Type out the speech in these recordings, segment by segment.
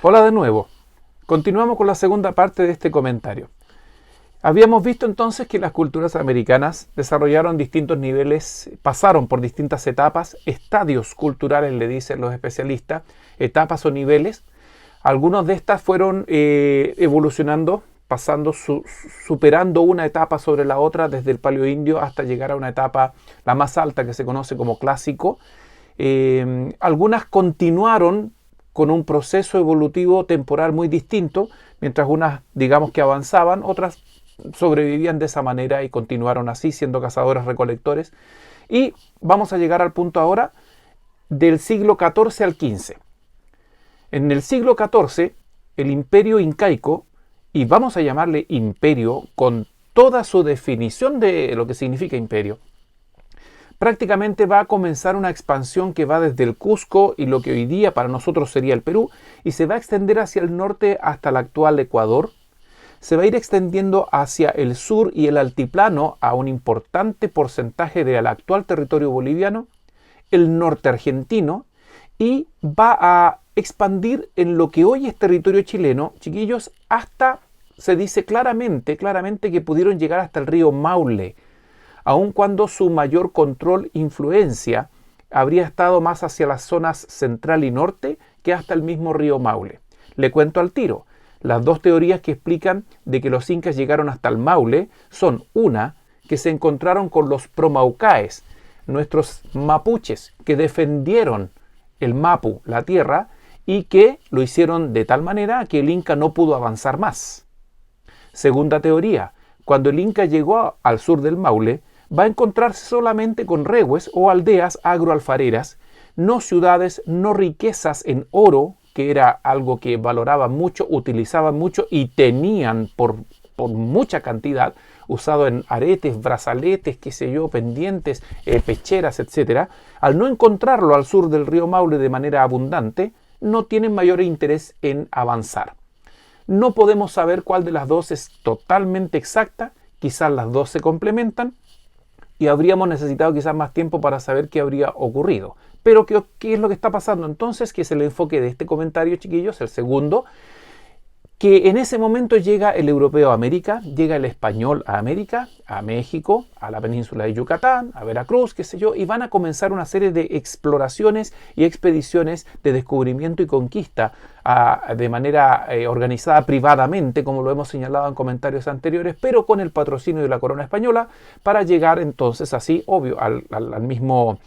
Hola de nuevo. Continuamos con la segunda parte de este comentario. Habíamos visto entonces que las culturas americanas desarrollaron distintos niveles, pasaron por distintas etapas, estadios culturales le dicen los especialistas, etapas o niveles. Algunas de estas fueron evolucionando, superando una etapa sobre la otra desde el Paleoindio hasta llegar a una etapa, la más alta, que se conoce como clásico. Algunas continuaron con un proceso evolutivo temporal muy distinto, mientras unas, digamos que avanzaban, otras sobrevivían de esa manera y continuaron así, siendo cazadores-recolectores. Y vamos a llegar al punto ahora del siglo XIV al XV. En el siglo XIV, el imperio incaico, y vamos a llamarle imperio con toda su definición de lo que significa imperio, prácticamente va a comenzar una expansión que va desde el Cusco y lo que hoy día para nosotros sería el Perú, y se va a extender hacia el norte hasta el actual Ecuador. Se va a ir extendiendo hacia el sur y el altiplano a un importante porcentaje del actual territorio boliviano, el norte argentino, y va a expandir en lo que hoy es territorio chileno, chiquillos, hasta, se dice claramente que pudieron llegar hasta el río Maule, aun cuando su mayor control, influencia, habría estado más hacia las zonas central y norte que hasta el mismo río Maule. Le cuento al tiro. Las dos teorías que explican de que los incas llegaron hasta el Maule son una, que se encontraron con los promaucaes, nuestros mapuches, que defendieron el Mapu, la tierra, y que lo hicieron de tal manera que el Inca no pudo avanzar más. Segunda teoría, cuando el Inca llegó al sur del Maule, va a encontrarse solamente con rehues o aldeas agroalfareras, no ciudades, no riquezas en oro, que era algo que valoraban mucho, utilizaban mucho y tenían por mucha cantidad, usado en aretes, brazaletes, qué sé yo, pendientes, pecheras, etc. Al no encontrarlo al sur del río Maule de manera abundante, no tienen mayor interés en avanzar. No podemos saber cuál de las dos es totalmente exacta, quizás las dos se complementan, y habríamos necesitado quizás más tiempo para saber qué habría ocurrido. Pero ¿qué es lo que está pasando entonces? Que es el enfoque de este comentario, chiquillos, el segundo, que en ese momento llega el europeo a América, llega el español a América, a México, a la península de Yucatán, a Veracruz, qué sé yo, y van a comenzar una serie de exploraciones y expediciones de descubrimiento y conquista de manera organizada privadamente, como lo hemos señalado en comentarios anteriores, pero con el patrocinio de la corona española, para llegar entonces así, obvio, al mismo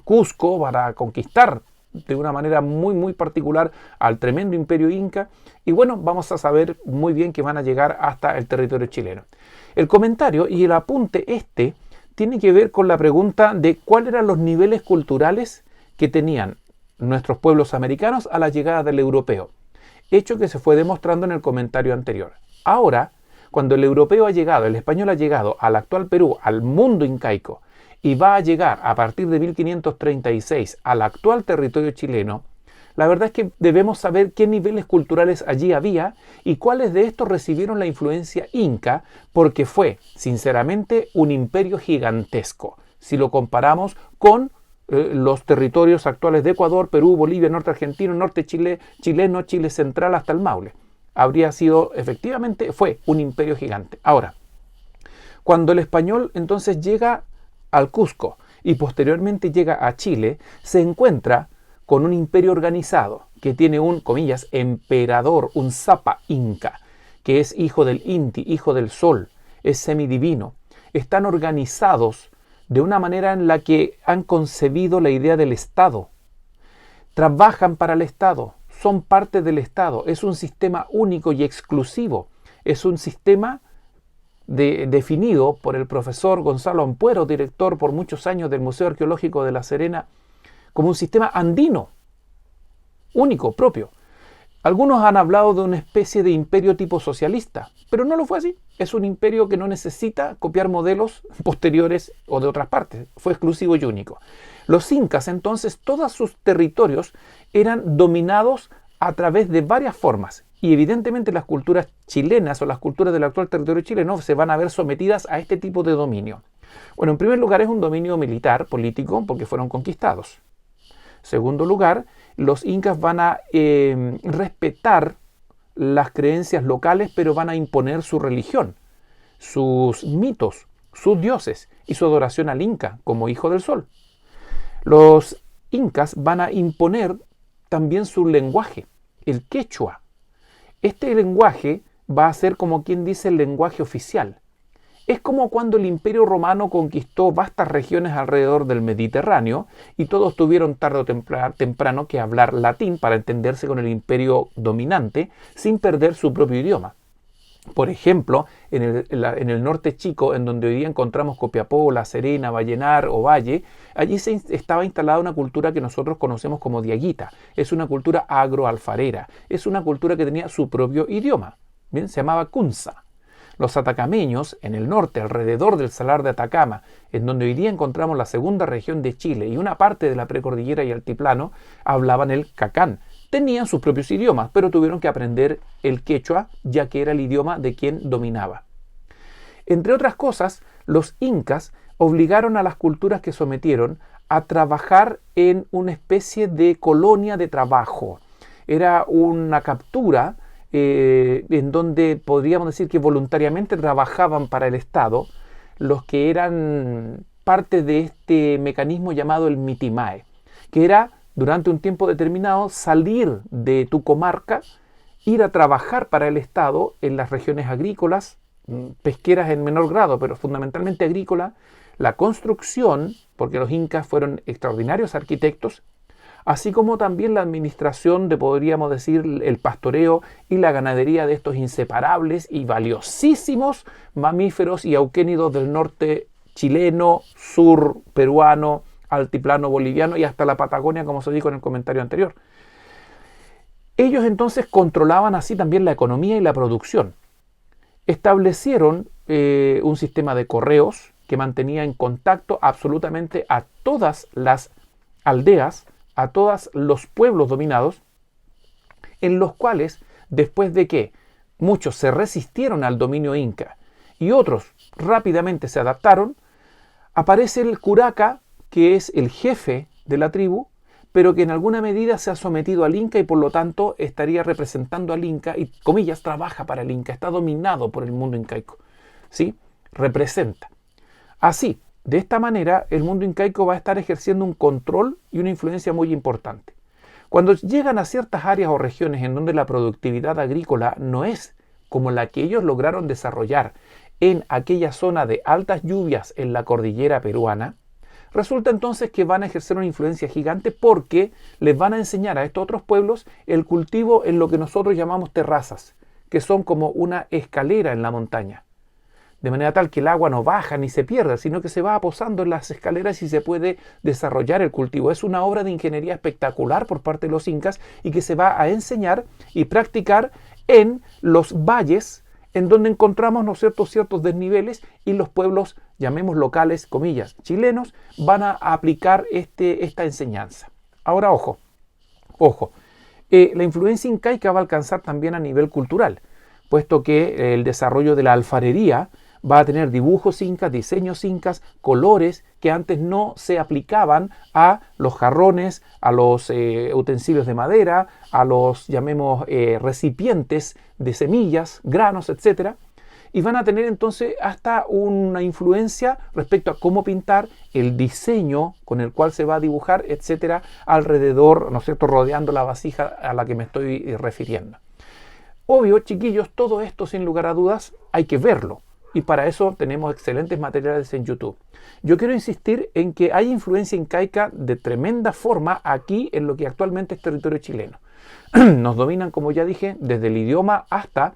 Cusco, para conquistar de una manera muy particular al tremendo imperio inca. Y bueno, vamos a saber muy bien que van a llegar hasta el territorio chileno. El comentario y el apunte tiene que ver con la pregunta de cuáles eran los niveles culturales que tenían nuestros pueblos americanos a la llegada del europeo, hecho que se fue demostrando en el comentario anterior. Ahora, cuando el europeo ha llegado, el español ha llegado al actual Perú, al mundo incaico, y va a llegar a partir de 1536 al actual territorio chileno, la verdad es que debemos saber qué niveles culturales allí había y cuáles de estos recibieron la influencia inca, porque fue, sinceramente, un imperio gigantesco. Si lo comparamos con los territorios actuales de Ecuador, Perú, Bolivia, norte argentino, norte chileno, Chile central hasta el Maule. Habría sido, efectivamente, fue un imperio gigante. Ahora, cuando el español entonces llega al Cusco y posteriormente llega a Chile, se encuentra con un imperio organizado que tiene un, comillas, emperador, un zapa inca, que es hijo del Inti, hijo del sol, es semidivino. Están organizados de una manera en la que han concebido la idea del Estado. Trabajan para el Estado, son parte del Estado, es un sistema único y exclusivo, es un sistema definido por el profesor Gonzalo Ampuero, director por muchos años del Museo Arqueológico de La Serena, como un sistema andino, único, propio. Algunos han hablado de una especie de imperio tipo socialista, pero no lo fue así. Es un imperio que no necesita copiar modelos posteriores o de otras partes. Fue exclusivo y único. Los incas, entonces, todos sus territorios eran dominados a través de varias formas. Y evidentemente las culturas chilenas o las culturas del actual territorio chileno se van a ver sometidas a este tipo de dominio. Bueno, en primer lugar es un dominio militar, político, porque fueron conquistados. Segundo lugar, los incas van a respetar las creencias locales, pero van a imponer su religión, sus mitos, sus dioses y su adoración al Inca como hijo del sol. Los incas van a imponer también su lenguaje, el quechua. Este lenguaje va a ser, como quien dice, el lenguaje oficial. Es como cuando el Imperio Romano conquistó vastas regiones alrededor del Mediterráneo y todos tuvieron tarde o temprano que hablar latín para entenderse con el imperio dominante sin perder su propio idioma. Por ejemplo, en el norte chico, en donde hoy día encontramos Copiapó, La Serena, Vallenar o Valle, allí estaba instalada una cultura que nosotros conocemos como diaguita. Es una cultura agroalfarera, es una cultura que tenía su propio idioma. Bien, se llamaba Kunza. Los atacameños, en el norte, alrededor del Salar de Atacama, en donde hoy día encontramos la segunda región de Chile y una parte de la precordillera y altiplano, hablaban el cacán. Tenían sus propios idiomas, pero tuvieron que aprender el quechua, ya que era el idioma de quien dominaba. Entre otras cosas, los incas obligaron a las culturas que sometieron a trabajar en una especie de colonia de trabajo. Era una captura en donde podríamos decir que voluntariamente trabajaban para el Estado los que eran parte de este mecanismo llamado el mitimae, que era durante un tiempo determinado salir de tu comarca, ir a trabajar para el Estado en las regiones agrícolas, pesqueras en menor grado, pero fundamentalmente agrícola, la construcción, porque los incas fueron extraordinarios arquitectos, así como también la administración de, podríamos decir, el pastoreo y la ganadería de estos inseparables y valiosísimos mamíferos y auquénidos del norte chileno, sur peruano, altiplano boliviano y hasta la Patagonia, como se dijo en el comentario anterior. Ellos entonces controlaban así también la economía y la producción. Establecieron un sistema de correos que mantenía en contacto absolutamente a todas las aldeas, a todos los pueblos dominados, en los cuales, después de que muchos se resistieron al dominio inca y otros rápidamente se adaptaron, aparece el curaca, que es el jefe de la tribu, pero que en alguna medida se ha sometido al Inca y por lo tanto estaría representando al Inca y, comillas, trabaja para el Inca, está dominado por el mundo incaico, ¿sí? Representa. Así, de esta manera, el mundo incaico va a estar ejerciendo un control y una influencia muy importante. Cuando llegan a ciertas áreas o regiones en donde la productividad agrícola no es como la que ellos lograron desarrollar en aquella zona de altas lluvias en la cordillera peruana, resulta entonces que van a ejercer una influencia gigante porque les van a enseñar a estos otros pueblos el cultivo en lo que nosotros llamamos terrazas, que son como una escalera en la montaña. De manera tal que el agua no baja ni se pierde, sino que se va posando en las escaleras y se puede desarrollar el cultivo. Es una obra de ingeniería espectacular por parte de los incas y que se va a enseñar y practicar en los valles en donde encontramos, ¿no es cierto?, ciertos desniveles y los pueblos, llamemos locales, comillas, chilenos, van a aplicar esta enseñanza. Ahora, ojo, la influencia incaica va a alcanzar también a nivel cultural, puesto que el desarrollo de la alfarería va a tener dibujos incas, diseños incas, colores que antes no se aplicaban a los jarrones, a los utensilios de madera, a los, llamemos, recipientes de semillas, granos, etc. Y van a tener entonces hasta una influencia respecto a cómo pintar, el diseño con el cual se va a dibujar, etc. alrededor, ¿no es cierto?, rodeando la vasija a la que me estoy refiriendo. Obvio, chiquillos, todo esto sin lugar a dudas hay que verlo. Y para eso tenemos excelentes materiales en YouTube. Yo quiero insistir en que hay influencia incaica de tremenda forma aquí en lo que actualmente es territorio chileno. Nos dominan, como ya dije, desde el idioma hasta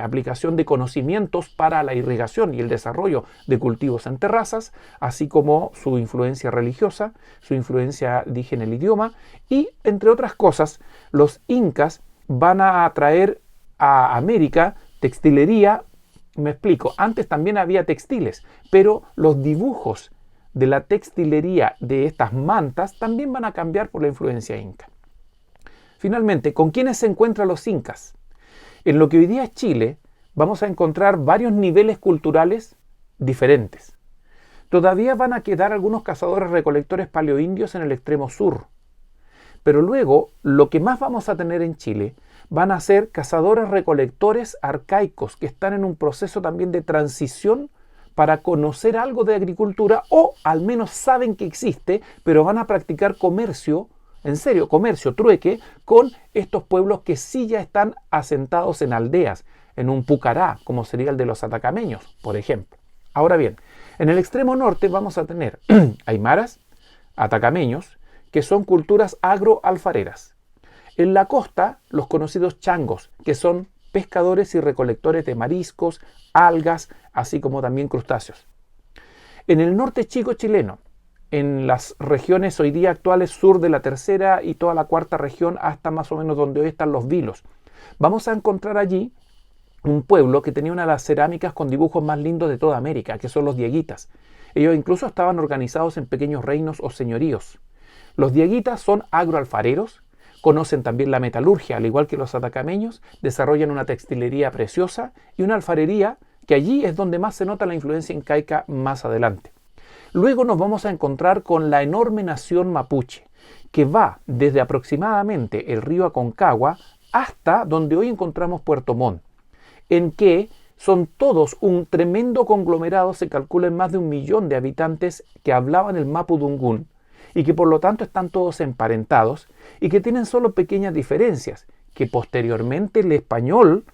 aplicación de conocimientos para la irrigación y el desarrollo de cultivos en terrazas, así como su influencia religiosa, su influencia, dije, en el idioma. Y, entre otras cosas, los incas van a traer a América textilería. Me explico, antes también había textiles, pero los dibujos de la textilería de estas mantas también van a cambiar por la influencia inca. Finalmente, ¿con quiénes se encuentran los incas? En lo que hoy día es Chile, vamos a encontrar varios niveles culturales diferentes. Todavía van a quedar algunos cazadores recolectores paleoindios en el extremo sur, Pero luego, lo que más vamos a tener en Chile van a ser cazadores-recolectores arcaicos que están en un proceso también de transición para conocer algo de agricultura o al menos saben que existe, pero van a practicar comercio, en serio, comercio, trueque, con estos pueblos que sí ya están asentados en aldeas, en un pucará, como sería el de los atacameños, por ejemplo. Ahora bien, en el extremo norte vamos a tener aymaras, atacameños, que son culturas agroalfareras. En la costa, los conocidos changos, que son pescadores y recolectores de mariscos, algas, así como también crustáceos. En el norte chico chileno, en las regiones hoy día actuales sur de la tercera y toda la cuarta región hasta más o menos donde hoy están los vilos, vamos a encontrar allí un pueblo que tenía una de las cerámicas con dibujos más lindos de toda América, que son los dieguitas. Ellos incluso estaban organizados en pequeños reinos o señoríos. Los dieguitas son agroalfareros, conocen también la metalurgia, al igual que los atacameños, desarrollan una textilería preciosa y una alfarería que allí es donde más se nota la influencia incaica más adelante. Luego nos vamos a encontrar con la enorme nación mapuche, que va desde aproximadamente el río Aconcagua hasta donde hoy encontramos Puerto Montt, en que son todos un tremendo conglomerado, se calcula en más de 1 millón de habitantes que hablaban el mapudungún, y que por lo tanto están todos emparentados y que tienen solo pequeñas diferencias, que posteriormente el español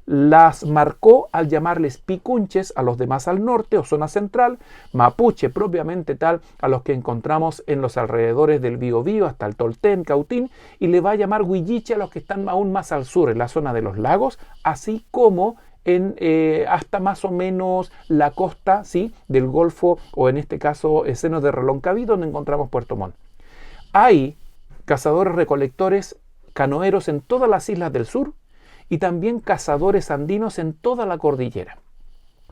las marcó al llamarles picunches a los demás al norte o zona central, mapuche propiamente tal a los que encontramos en los alrededores del Biobío hasta el Tolten, Cautín, y le va a llamar huilliche a los que están aún más al sur, en la zona de los lagos, así como hasta más o menos la costa, ¿sí?, del Golfo, o en este caso el seno de Reloncaví, donde encontramos Puerto Montt. Hay cazadores recolectores canoeros en todas las islas del sur y también cazadores andinos en toda la cordillera.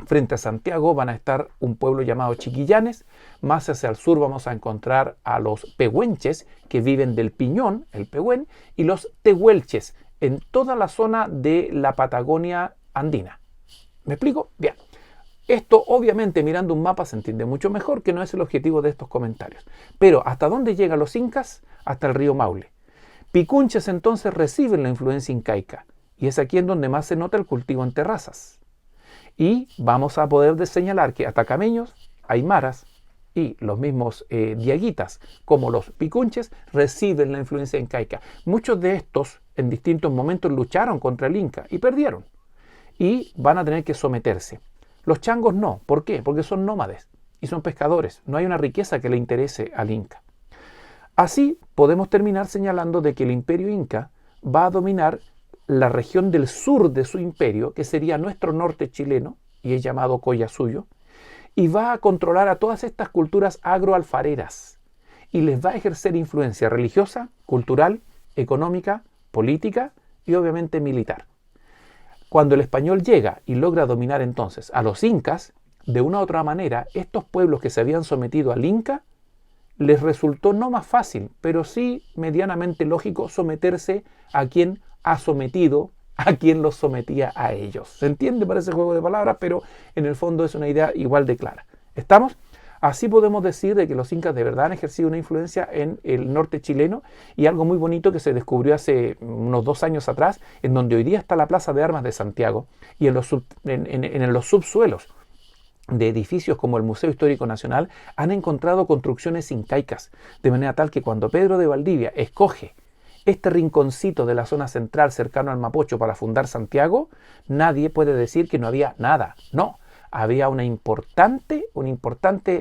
Frente a Santiago van a estar un pueblo llamado Chiquillanes, más hacia el sur vamos a encontrar a los pehuenches que viven del piñón, el pehuen, y los tehuelches en toda la zona de la Patagonia andina. ¿Me explico? Bien. Esto obviamente mirando un mapa se entiende mucho mejor, que no es el objetivo de estos comentarios. Pero ¿hasta dónde llegan los incas? Hasta el río Maule. Picunches entonces reciben la influencia incaica y es aquí en donde más se nota el cultivo en terrazas. Y vamos a poder señalar que atacameños, aymaras y los mismos dieguitas como los picunches reciben la influencia incaica. Muchos de estos en distintos momentos lucharon contra el inca y perdieron. Y van a tener que someterse. Los changos no. ¿Por qué? Porque son nómades y son pescadores. No hay una riqueza que le interese al inca. Así podemos terminar señalando de que el imperio inca va a dominar la región del sur de su imperio, que sería nuestro norte chileno, y es llamado Collasuyo, y va a controlar a todas estas culturas agroalfareras y les va a ejercer influencia religiosa, cultural, económica, política y obviamente militar. Cuando el español llega y logra dominar entonces a los incas, de una u otra manera, estos pueblos que se habían sometido al inca, les resultó no más fácil, pero sí medianamente lógico someterse a quien ha sometido, a quien los sometía a ellos. ¿Se entiende? Parece juego de palabras, pero en el fondo es una idea igual de clara. ¿Estamos? Así podemos decir de que los incas de verdad han ejercido una influencia en el norte chileno, y algo muy bonito que se descubrió hace unos 2 años atrás, en donde hoy día está la Plaza de Armas de Santiago, y en los subsuelos de edificios como el Museo Histórico Nacional han encontrado construcciones incaicas, de manera tal que cuando Pedro de Valdivia escoge este rinconcito de la zona central cercano al Mapocho para fundar Santiago, nadie puede decir que no había nada. No, había una importante,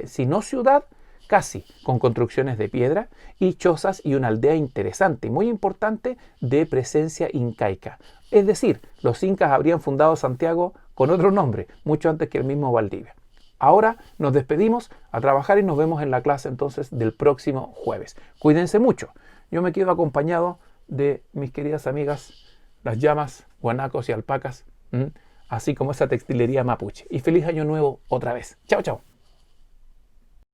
si no ciudad, casi, con construcciones de piedra y chozas y una aldea interesante, muy importante, de presencia incaica. Es decir, los incas habrían fundado Santiago con otro nombre, mucho antes que el mismo Valdivia. Ahora nos despedimos a trabajar y nos vemos en la clase entonces del próximo jueves. Cuídense mucho. Yo me quedo acompañado de mis queridas amigas, las llamas, guanacos y alpacas, así como esa textilería mapuche. Y feliz año nuevo otra vez. Chao, chao.